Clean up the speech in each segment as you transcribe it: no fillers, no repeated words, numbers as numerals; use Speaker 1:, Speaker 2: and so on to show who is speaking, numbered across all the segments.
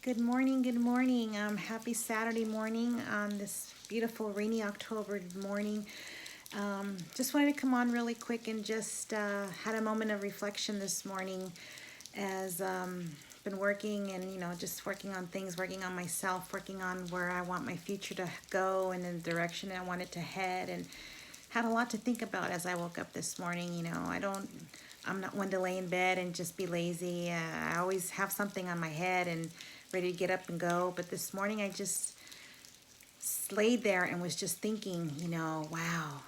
Speaker 1: Good morning, good morning. Happy Saturday morning on this beautiful rainy October morning. Just wanted to come on really quick and just had a moment of reflection this morning as been working and just working on things, working on myself, working on where I want my future to go and in the direction I want it to head, and had a lot to think about as I woke up this morning. I'm not one to lay in bed and just be lazy. I always have something on my head and ready to get up and go. But this morning I just laid there and was just thinking, wow,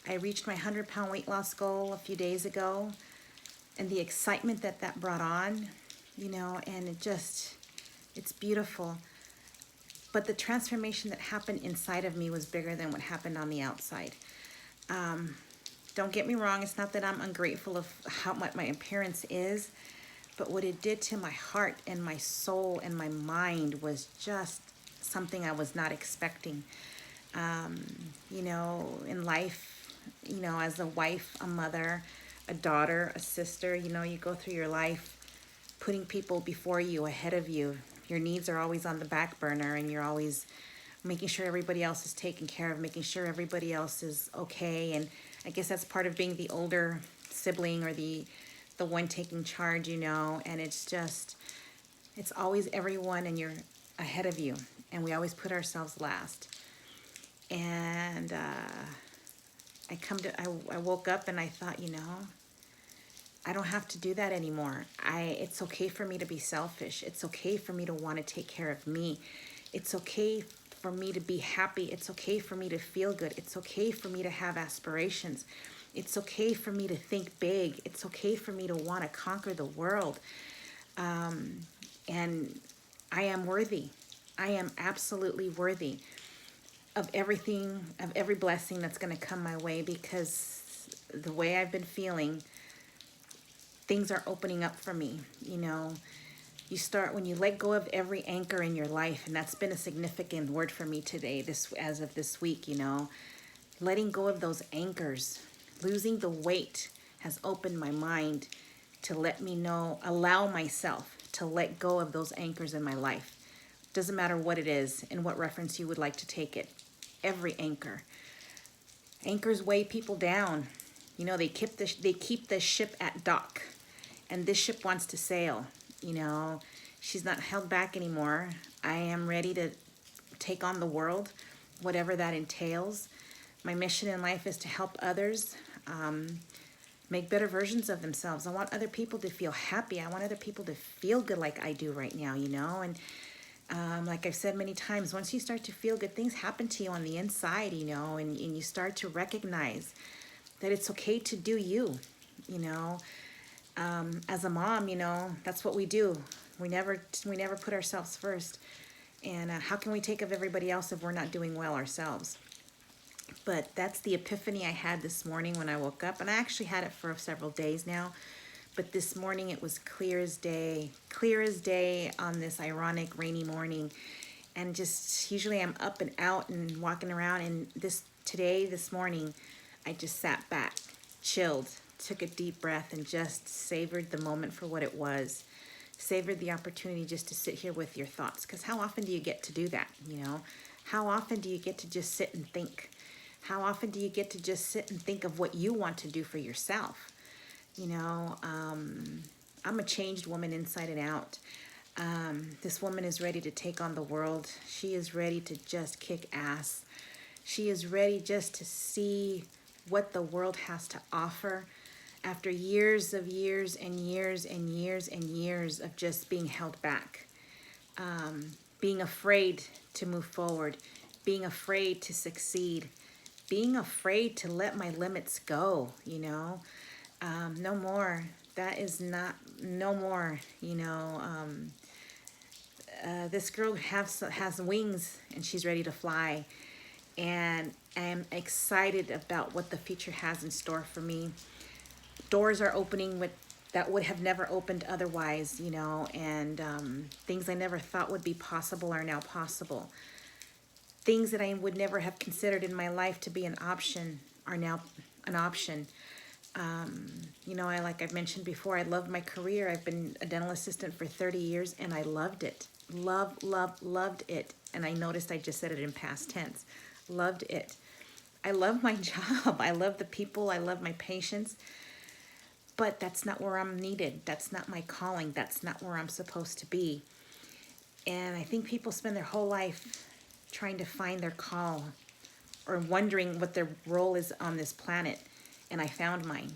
Speaker 1: I reached my 100-pound weight loss goal a few days ago, and the excitement that that brought on, and it's beautiful. But the transformation that happened inside of me was bigger than what happened on the outside. Don't get me wrong, it's not that I'm ungrateful of how what my appearance is, but what it did to my heart and my soul and my mind was just something I was not expecting. In life, as a wife, a mother, a daughter, a sister, you go through your life putting people before you, ahead of you. Your needs are always on the back burner, and you're always making sure everybody else is taken care of, making sure everybody else is okay. And I guess that's part of being the older sibling or the one taking charge, and it's always everyone and you're ahead of you, and we always put ourselves last. And I woke up and I thought, I don't have to do that anymore. It's okay for me to be selfish. It's okay for me to want to take care of me. It's okay for me to be happy. It's okay for me to feel good. It's okay for me to have aspirations. It's okay for me to think big. It's okay for me to want to conquer the world. And I am worthy. I am absolutely worthy of everything, of every blessing that's going to come my way, because the way I've been feeling, things are opening up for me. You start when you let go of every anchor in your life, and that's been a significant word for me today, this as of this week. Letting go of those anchors, losing the weight has opened my mind to let me know, allow myself to let go of those anchors in my life. Doesn't matter what it is and what reference you would like to take it. Every anchor. Anchors weigh people down. They keep the ship at dock, and this ship wants to sail. She's not held back anymore. I am ready to take on the world, whatever that entails. My mission in life is to help others make better versions of themselves. I want other people to feel happy. I want other people to feel good like I do right now, and like I've said many times, once you start to feel good, things happen to you on the inside, and you start to recognize that it's okay to do you, you know. As a mom, that's what we do. We never put ourselves first. And how can we take of everybody else if we're not doing well ourselves? But that's the epiphany I had this morning when I woke up. And I actually had it for several days now. But this morning it was clear as day on this ironic rainy morning. And just usually I'm up and out and walking around. And this morning, I just sat back, chilled, took a deep breath, and just savored the moment for what it was. Savored the opportunity just to sit here with your thoughts. Because how often do you get to do that? How often do you get to just sit and think? How often do you get to just sit and think of what you want to do for yourself? I'm a changed woman inside and out. This woman is ready to take on the world. She is ready to just kick ass. She is ready just to see what the world has to offer after years of years and years and years and years of just being held back, being afraid to move forward, being afraid to succeed, being afraid to let my limits go, no more. That is not, no more, this girl has wings and she's ready to fly. And I am excited about what the future has in store for me. Doors are opening that would have never opened otherwise, and things I never thought would be possible are now possible. Things that I would never have considered in my life to be an option are now an option. You know, like I've mentioned before, I love my career. I've been a dental assistant for 30 years and I loved it. Loved it. And I noticed I just said it in past tense. Loved it. I love my job. I love the people. I love my patients. But that's not where I'm needed. That's not my calling. That's not where I'm supposed to be. And I think people spend their whole life trying to find their call or wondering what their role is on this planet. And I found mine.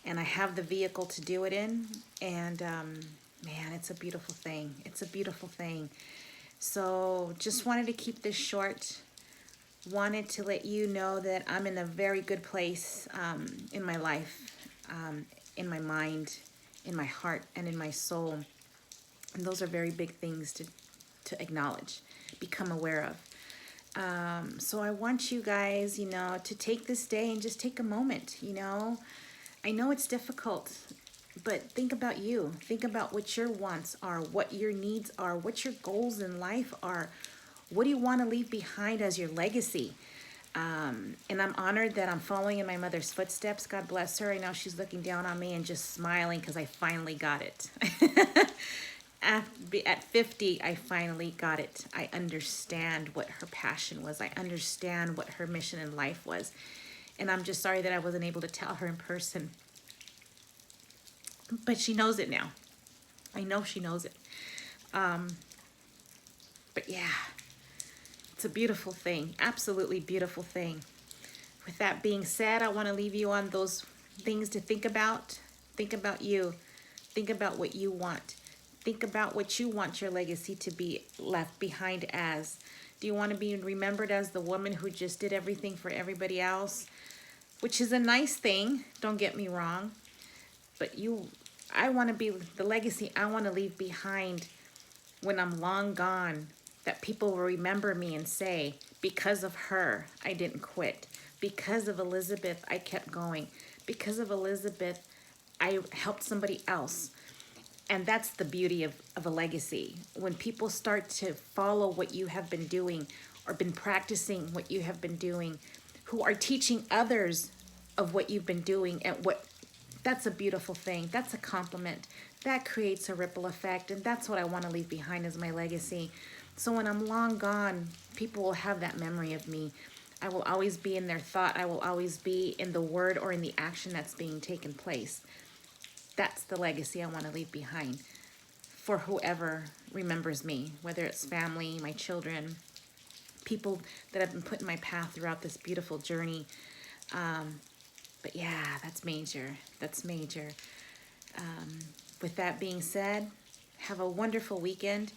Speaker 1: And I have the vehicle to do it in. And man, it's a beautiful thing. It's a beautiful thing. So just wanted to keep this short. Wanted to let you know that I'm in a very good place in my life, in my mind, in my heart, and in my soul. And those are very big things to acknowledge, become aware of. So I want you guys, you know, to take this day and just take a moment, you know. I know it's difficult, but think about you. Think about what your wants are, what your needs are, what your goals in life are. What do you want to leave behind as your legacy? And I'm honored that I'm following in my mother's footsteps. God bless her. I know she's looking down on me and just smiling because I finally got it. At 50, I finally got it. I understand what her passion was. I understand what her mission in life was. And I'm just sorry that I wasn't able to tell her in person. But she knows it now. I know she knows it. But yeah, it's a beautiful thing. Absolutely beautiful thing. With that being said, I want to leave you on those things to think about. Think about you. Think about what you want. Think about what you want your legacy to be left behind as. Do you want to be remembered as the woman who just did everything for everybody else? Which is a nice thing, don't get me wrong. But I want to be the legacy I want to leave behind when I'm long gone, that people will remember me and say, because of her, I didn't quit. Because of Elizabeth, I kept going. Because of Elizabeth, I helped somebody else. And that's the beauty of a legacy. When people start to follow what you have been doing or been practicing what you have been doing, who are teaching others of what you've been doing and that's a beautiful thing. That's a compliment. That creates a ripple effect. And that's what I want to leave behind as my legacy. So when I'm long gone, people will have that memory of me. I will always be in their thought. I will always be in the word or in the action that's being taken place. That's the legacy I want to leave behind for whoever remembers me, whether it's family, my children, people that have been put in my path throughout this beautiful journey. But yeah, that's major. That's major. With that being said, have a wonderful weekend.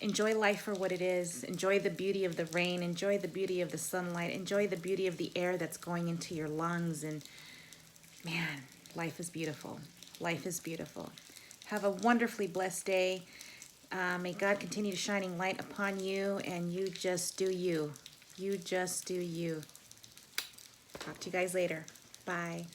Speaker 1: Enjoy life for what it is. Enjoy the beauty of the rain. Enjoy the beauty of the sunlight. Enjoy the beauty of the air that's going into your lungs. And man, life is beautiful. Life is beautiful. Have a wonderfully blessed day. May God continue shining light upon you, and you just do you. You just do you. Talk to you guys later. Bye.